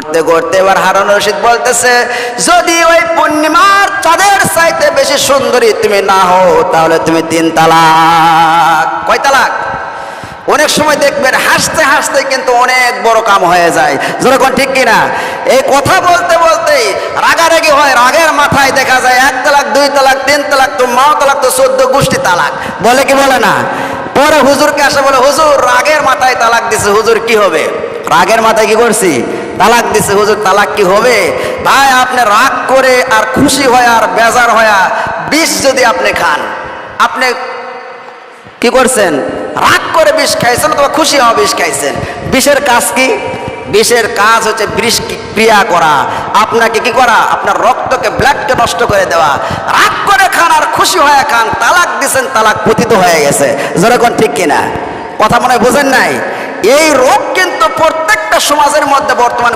করতে করতে এবার হারুন রশিদ বলতেছে, যদি ওই পূর্ণিমার চাঁদের চাইতে বেশি সুন্দরী তুমি না হও তাহলে তুমি 3 তালাক। কয় তালাক? অনেক সময় দেখবেন হাসতে হাসতে কিন্তু অনেক বড় কাম হয়ে যায়, যেরকম ঠিক কিনা? এই কথা বলতে বলতেই রাগারাগি হয়, রাগের মাথায় দেখা যায় 1 তালাক 2 তালাক 3 তালাক তো মাও তালাক তো 14 গোষ্ঠী তালাক, বলে কি বলে না? পরে হুজুরকে আসে বলে, হুজুর রাগের মাথায় তালাক দিছে, হুজুর কি হবে? রাগের মাথায় কি করছি? তালাক দিছে, হুজুর তালাক কি হবে? ভাই আপনি রাগ করে আর খুশি হয় আর বেজার হয়া বিষ যদি আপনি খান, আপনি কি করছেন? রাগ করে বিষ খাইছেন অথবা খুশি হওয়া বিষ খাইছেন। বিষের কাজ কি? বিষের কাজ হচ্ছে বিষ ক্রিয়া করা, আপনাকে কি করা? আপনার রক্তকে ব্লাডকে নষ্ট করে দেওয়া। রাগ করে খান আর খুশি হয়ে খান, তালাক দিছেন, তালাক পতিত হয়ে গেছে, যেরকম ঠিক কিনা? কথা মনে হয় বোঝেন নাই? এই রোগ কিন্তু প্রত্যেকটা সমাজের মধ্যে বর্তমান